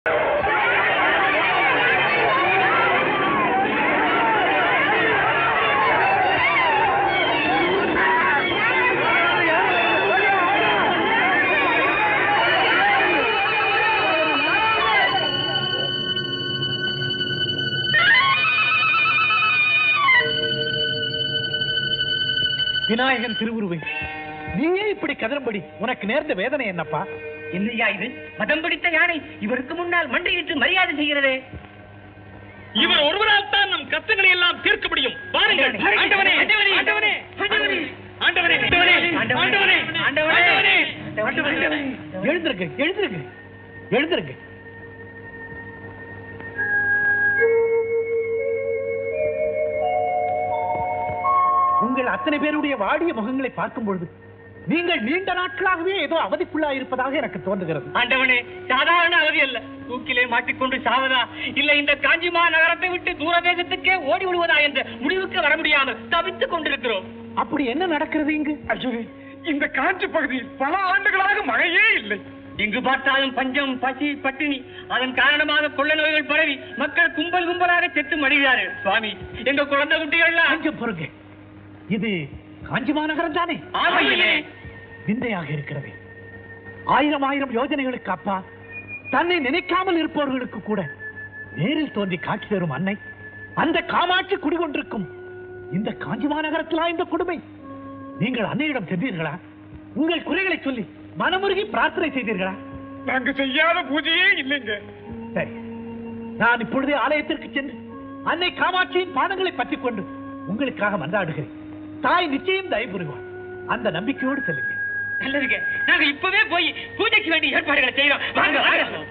விநாயகன் திருவுருவை நீயே இப்படி கதறும்படி உனக்கு நேர்ந்த வேதனை என்னப்பா? இல்லையா இது மதம் பிடித்த யானை இவருக்கு முன்னால் மண்டியிட்டு மரியாதை செய்கிறதே. இவர் ஒருவரால் தான் நம் கஷ்டங்களை எல்லாம் தீர்க்க முடியும். பாருங்கள். ஆண்டவனே, ஆண்டவனே, ஆண்டவனே, ஆண்டவனே, ஆண்டவனே, ஆண்டவனே, ஆண்டவனே, ஆண்டவனே. எழுந்திருங்க, எழுந்திருங்க, எழுந்திருங்க. உங்கள் அத்தனை பேருடைய வாடிய முகங்களை பார்க்கும் பொழுது நீங்கள் நீண்ட நாட்களாகவே ஏதோ அவதிக்குள்ளா இருப்பதாக எனக்கு தோன்றுகிறது. ஆண்டவனே, சாதாரண அவதி அல்ல. தூக்கிலே மாட்டிக்கொண்டு சாவதா இல்ல இந்த காஞ்சிமா நகரத்தை விட்டு தூர தேசத்துக்கே ஓடி விடுவதா என்ற முடிவுக்கு வர முடியாமல் தவித்துக் கொண்டிருக்கிறோம். அப்படி என்ன நடக்கிறது இங்கு? இந்த காஞ்சி பகுதியில் பல ஆண்டுகளாக மழையே இல்லை. எங்கு பார்த்தாலும் பஞ்சம், பசி, பட்டினி. அதன் காரணமாக கொள்ள நோய்கள் பரவி மக்கள் கும்பல் கும்பலாக செத்து மடிகிறார்கள். சுவாமி, எங்க குழந்தை குட்டிகள் கொஞ்சம் பொறுங்க. இது காஞ்சி மாநகரம் தானே? விந்தையாக இருக்கிறது. ஆயிரம் ஆயிரம் யோஜனைகளுக்கு அப்பா தன்னை நினைக்காமல் இருப்பவர்களுக்கு கூட நேரில் தோன்றி காட்சி தரும் அன்னை அந்த காமாட்சி குடிகொண்டிருக்கும் இந்த காஞ்சி மாநகரத்திலா இந்த கொடுமை? நீங்கள் அன்னையிடம் சென்றீர்களா? உங்கள் குறைகளை சொல்லி மனமுருகி பிரார்த்தனை செய்தீர்களா? நாங்க செய்யாத பூஜையே இல்லைங்க. சரி, நான் இப்பொழுதே ஆலயத்திற்கு சென்று அன்னை காமாட்சியின் பாதங்களை பற்றிக் கொண்டு உங்களுக்காக மன்றாடுகிறேன். தாய் நிச்சயம் தயவு புரிவார். அந்த நம்பிக்கையோடு செல்லுங்க. நல்லதுங்க. நாங்க இப்பவே போய் பூஜைக்கு வேண்டிய ஏற்பாடுகளை செய்யறோம். வாங்க, வாங்க.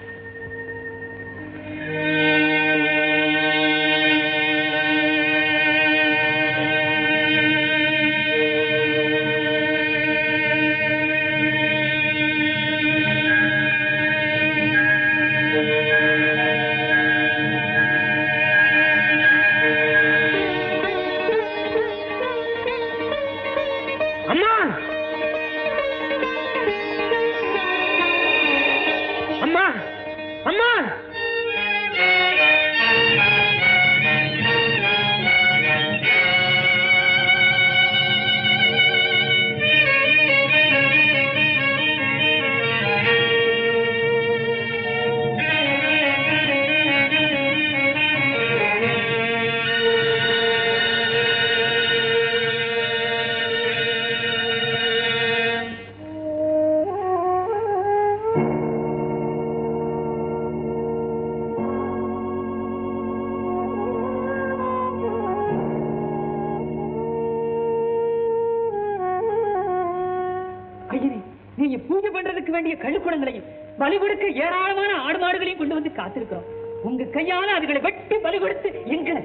பூஜை பண்றதுக்கு வேண்டிய கழுக்குடங்களையும் பலி கொடுக்க ஏராளமான ஆடு மாடுகளையும் கொண்டு வந்து காத்திருக்கிறோம். உங்க கையால அதுகளை வெட்டி பலி கொடுத்து எங்களை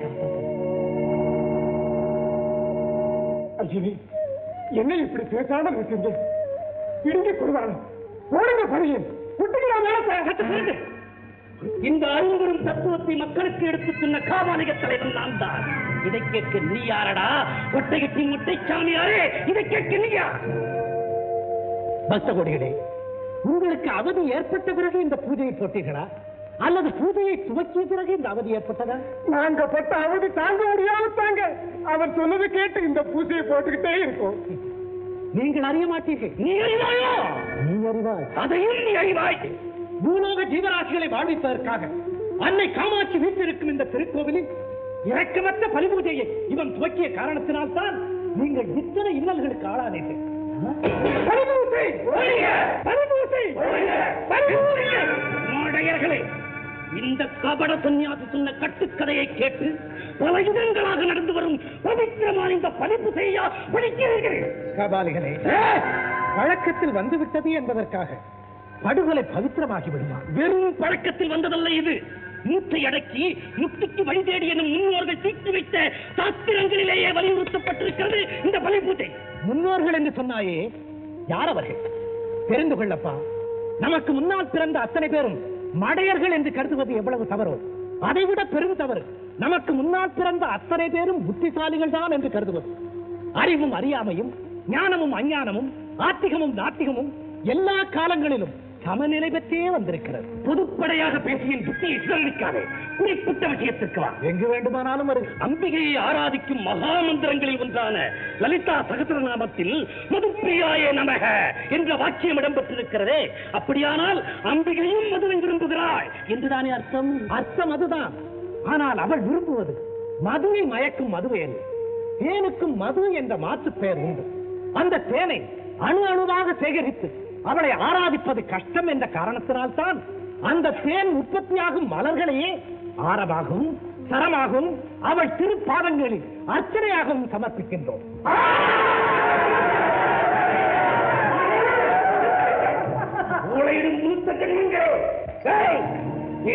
என்ன இப்படி பேசாமல் இருக்கீங்க? இடுங்கி கொடுவாங்க. ஓடுங்க பலியன். இந்த அரும்பெரும் தத்துவத்தை மக்களுக்கு எடுத்து சொன்ன காவாலிக தலைவன் நான் தான். இதை கேட்க நீ யாரடா? ஒட்டையத்தின் முட்டை சாமியாரே, இதை கேட்க நீ யார்? பக்த கோடிகளே, உங்களுக்கு அவதி ஏற்பட்ட பிறகு இந்த பூஜையை போட்டீர்களா அல்லது பூஜையை துவக்கிய பிறகு இந்த அவதி ஏற்பட்டதா? நாங்க பட்ட அவதி தாங்க முடியாம தாங்க அவர் சொன்னது கேட்டு இந்த பூஜையை போட்டுக்கிட்டே இருக்கோம். நீங்கள் அறிய மாட்டீர்கள். நீ அறிவாயோ? நீ அறிவாய். அதையும் நீ அறிவாய். பூலோக ஜீவராசிகளை வாழ்விப்பதற்காக அன்னை காமாட்சி வீட்டிருக்கும் இந்த திருக்கோவிலில் இரக்கமற்ற பலி பூஜையை இவன் துவக்கிய காரணத்தினால் தான் நீங்கள் இத்தனை இன்னல்களுக்கு ஆளானீர்கள். இந்த கபட சன்னியாசி சொன்ன கட்டுக்கதையை கேட்டு பல யுகங்களாக நடந்து வரும் பவித்திரமான இந்த பலிப்பு செய்ய படிக்கிறீர்கள். கபாலிகளே, வழக்கத்தில் வந்துவிட்டது என்பதற்காக படுகொலை பவித்திரமாகி விடுமா? வெறும் பழக்கத்தில் வந்ததல்ல இது. மூச்சை அடக்கி முக்திக்கு வழி தேடி எனும் முன்னோர்கள் தீட்டி வைத்த சாஸ்திரங்களிலேயே வலியுறுத்தப்பட்டிருக்கிறது இந்த பலி பூஜை. முன்னோர்கள் என்று சொன்னாயே, யார் அவர்கள்? தெரிந்து கொள்ளப்பா. நமக்கு முன்னால் பிறந்த அத்தனை பேரும் மடையர்கள் என்று கருதுவது எவ்வளவு தவறோ அதைவிட பெரும் தவறு நமக்கு முன்னால் பிறந்த அத்தனை பேரும் புத்திசாலிகள் தான் என்று கருதுவது. அறிவும் அறியாமையும், ஞானமும் அஞ்ஞானமும், ஆத்திகமும் நாத்திகமும் எல்லா காலங்களிலும் சமநிலை பெற்றே வந்திருக்கிறது. பொதுப்படையாக பேசியின் புத்தியை சிதறடிக்காதே. குறிப்பிட்ட விஷயத்திற்கு வா. எங்கு வேண்டுமானாலும் வருது. அம்பிகையை ஆராதிக்கும் மகா மந்திரங்களில் ஒன்றான லலிதா சகஸ்ரநாமத்தில் மதுப்பிரியாய நமக என்ற வாக்கியம் இடம்பெற்றிருக்கிறதே. அப்படியானால் அம்பிகையும் மதுவை விரும்புகிறாள் என்றுதானே அர்த்தம்? அர்த்தம் அதுதான். ஆனால் அவள் விரும்புவது மதுவை மயக்கும் மதுவை அல்ல. தேனுக்கும் மது என்ற மாற்று பெயர் உண்டு. அந்த தேனை அணு அணுவாக சேகரித்து அவளை ஆராதிப்பது கஷ்டம் என்ற காரணத்தினால் தான் அந்த தேன் உற்பத்தியாகும் மலர்களையே ஆரமாகவும் சரமாகவும் அவள் திருப்பாதங்களில் அர்ச்சனையாகவும் சமர்ப்பிக்கின்றோம்.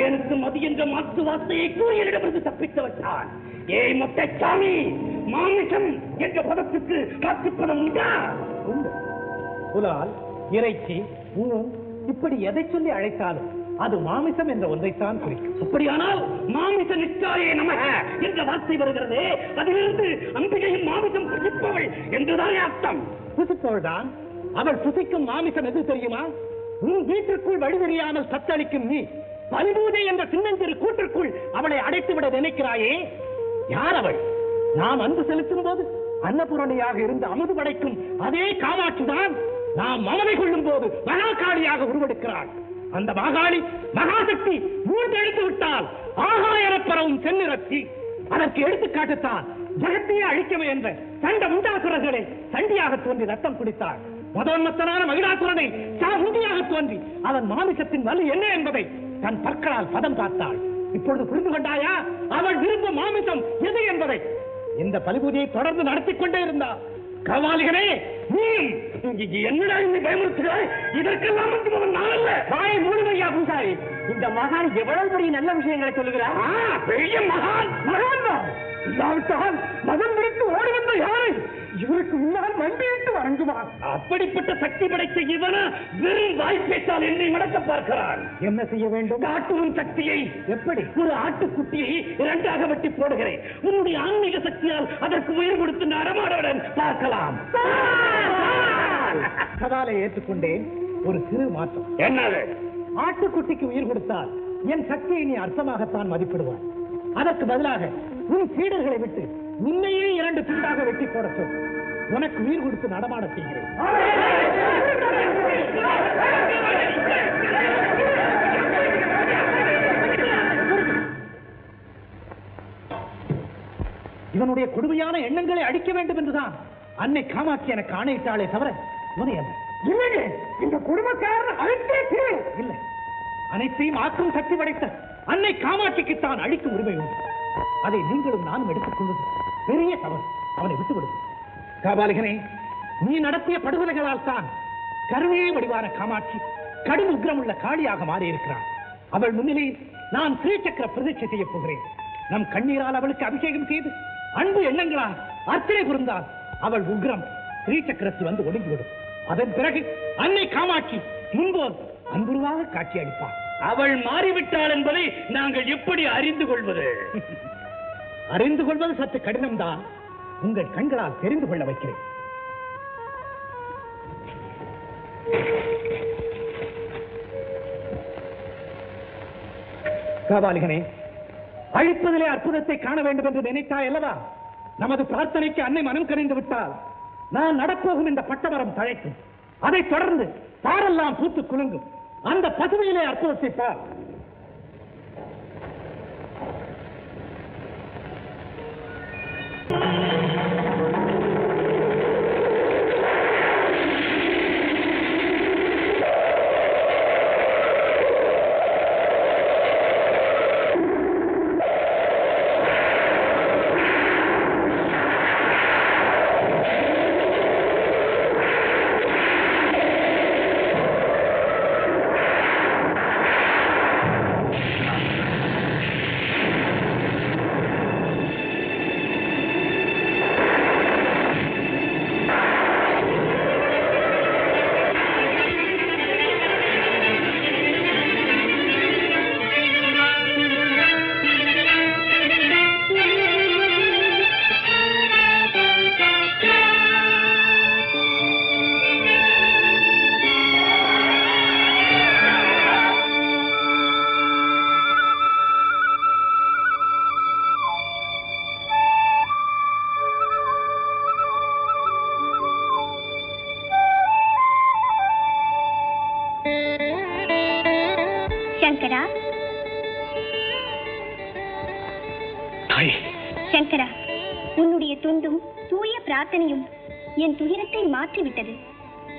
எனக்கு மது என்ற மாற்று வார்த்தையை கூறியலிடமிருந்து தப்பித்து வச்சான். ஏய் மொட்டைச்சாமி, மாமிசம் என்ற பதத்துக்கு காத்துப்பதம் உண்டா? உண்டு. புலால், இறைச்சி, ஊன் இப்படி எதை சொல்லி அழைத்தாலும் அது மாமிசம் என்ற ஒன்றைத்தான் குறிக்கும். அப்படியானால் மாமிச நிஷ்டாயே நமக என்ற வார்த்தை வருகிறதே, அதிலிருந்து அம்பிகையும் மாமிசம் புசிப்பவள் என்றுதானே அர்த்தம்? புசிப்பவள் தான். அவள் புசிக்கும் மாமிசம் எது தெரியுமா? உன் வீட்டிற்குள் வழி தெரியாமல் சத்தளிக்கும் நீ பலிபூஜை என்ற சின்னஞ்சிறு கூட்டிற்குள் அவளை அடைத்து விட நினைக்கிறாயே, யார் அவள்? நாம் அன்பு செலுத்தும் போது அன்னபூரணியாக இருந்து அமுது படைக்கும் அதே காமாட்சி தான் நாம் மனதை கொள்ளும் போது மகாகாளியாக உருவெடுக்கிறாள். அந்த மகாளி மகாசக்தி மூன்றெழுத்து விட்டால் ஆகாயப் பரவும் செந்நிறத்தி. அதற்கு எடுத்துக்காட்டுத்தான் ஜகத்தையே அழிக்கவே என்ற சண்ட முண்டாசுரர்களை சண்டியாக தோன்றி ரத்தம் குடித்தாள். மதோன்மத்தனான மகிழாசுரனை சாகுண்டியாக தோன்றி அவன் மாமிசத்தின் வலு என்ன என்பதை தன் பற்களால் பதம் பார்த்தாள். இப்பொழுது புரிந்து கொண்டாயா அவள் விரும்பும் மாமிசம் எது என்பதை? இந்த பலிபூஜையை தொடர்ந்து நடத்திக் கொண்டே இருந்தாள். கவாலிகளே, நீ என்னடா இந்த பயமுறுத்துகிறாய்? இதற்கெல்லாம் நான் அல்ல. வாயை மூடுமையா பூசாரி. இந்த மகான் எவ்வளவு பெரிய நல்ல விஷயங்களை சொல்லுகிறார். பெரிய மகான் மகான் இல்லாவிட்டால் மதம் பிடித்து ஓடி வந்த யாரை இவருக்கு முன்னால் மண்டியிட்டு வணங்குவார். அப்படிப்பட்ட சக்தி படைத்த இவன வெறும் வாய்ப்பேட்டால் என்னை மடக்க பார்க்கிறான். என்ன செய்ய வேண்டும்? காட்டுவன் சக்தியை எப்படி? ஒரு ஆட்டுக்குட்டியை இரண்டாக வெட்டி போடுகிறேன். உன்னுடைய ஆன்மீக சக்தியால் அதற்கு உயிர் கொடுத்து நடமாடவுடன் பார்க்கலாம். சவாலை ஏற்றுக்கொண்டேன். ஒரு சிறு மாற்றம். என்னது? ஆட்டுக்குட்டிக்கு உயிர் கொடுத்தால் என் சக்தியை நீ அர்த்தமாகத்தான் மதிப்பிடுவார். அதற்கு பதிலாக உன் சீடர்களை விட்டு உன்னையே 2 துண்டாக வெட்டி போட சொல். உனக்கு உயிர் கொடுத்து நடமாட செய்கிறேன். இவனுடைய கொடுமையான எண்ணங்களை அழிக்க வேண்டும் என்றுதான் அன்னை காமாட்சி எனக்கு ஆணையிட்டாளே தவிர இவனை அல்ல. இல்லையே, இந்த குடும்பக்காரன் அழைத்தே இல்லை. அனைத்தையும் ஆக்கும் சக்தி படைத்த அன்னை காமாட்சிக்குத்தான் அழிக்கும் உரிமை உண்டு. அதை நீங்களும் நானும் எடுத்துக் கொள்வது பெரிய தவறு. அவனை விட்டுவிடும். காபாலிகனே, நீ நடத்திய படுகொலைகளால் தான் கருணையே வடிவான காமாட்சி கடும் உக்கிரமுள்ள காளியாக மாறியிருக்கிறான். அவள் முன்னிலையில் நான் ஸ்ரீசக்கர பிரதிஷ்டை செய்யப் போகிறேன். நம் கண்ணீரால் அவளுக்கு அபிஷேகம் செய்து அன்பு எண்ணங்களால் அர்ச்சனை புரிந்தால் அவள் உக்ரம் ஸ்ரீசக்கரத்தில் வந்து ஒடுங்கிவிடும். அதன் பிறகு அன்னை காமாட்சி முன்போல் அன்புருவாக காட்சி அளிப்பாள். அவள் மாறிவிட்டாள் என்பதை நாங்கள் எப்படி அறிந்து கொள்வது? அறிந்து கொள்வது சற்று கடினம்தான். உங்கள் கண்களால் தெரிந்து கொள்ள வைக்கிறேன். காபாலிகனே, அழிப்பதிலே அற்புதத்தை காண வேண்டும் என்று நினைத்தாய் அல்லவா? நமது பிரார்த்தனைக்கு அன்னை மனம் கனிந்து விட்டால் நான் நடப்போகும் இந்த பட்டமரம் தழைக்கும். அதைத் தொடர்ந்து பாரெல்லாம் பூத்து குலுங்கும். அந்த பசுமையிலே அற்புதத்தை பார். தாய். சங்கரா, உன்னுடைய தொண்டும் தூய பிரார்த்தனையும் என் துயரத்தை மாற்றிவிட்டது.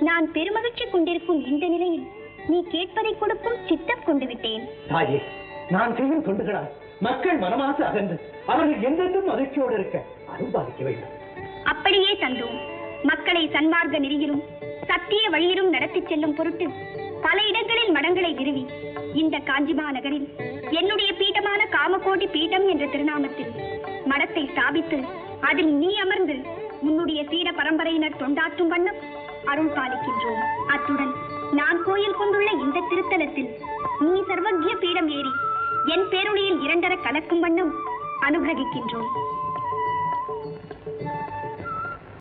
நான் பெருமகிழ்ச்சி கொண்டிருக்கும் இந்த நிலையில் நீ கேட்பதை கொடுக்கும் சித்தம் கொண்டு விட்டேன். தாயே, நான் செய்யும் தொண்டுகளால் மக்கள் மனமாசு அகன்று அவர்கள் எந்தெந்தும் மகிழ்ச்சியோடு இருக்க அருள்பாலிக்க வேண்டும். அப்படியே தந்தோம். மக்களை சன்மார்க்க நெறியிலும் சத்திய வழியிலும் நடத்திச் செல்லும் பொருட்டு பல இடங்களில் மடங்களை நிறுவி இந்த காஞ்சிமா நகரில் என்னுடைய பீடமான காமகோடி பீடம் என்ற திருநாமத்தில் மடத்தை ஸ்தாபித்து அதில் நீ அமர்ந்து உன்னுடைய சீட பரம்பரையினர் தொண்டாற்றும் வண்ணம் அருள் பாலிக்கின்றோம். அத்துடன் நான் கோயில் கொண்டுள்ள இந்த திருத்தலத்தில் நீ சர்வஜ்ய பீடம் ஏறி என் பேரொழியில் இரண்டர கலக்கும் வண்ணம் அனுகிரகிக்கின்றோம்.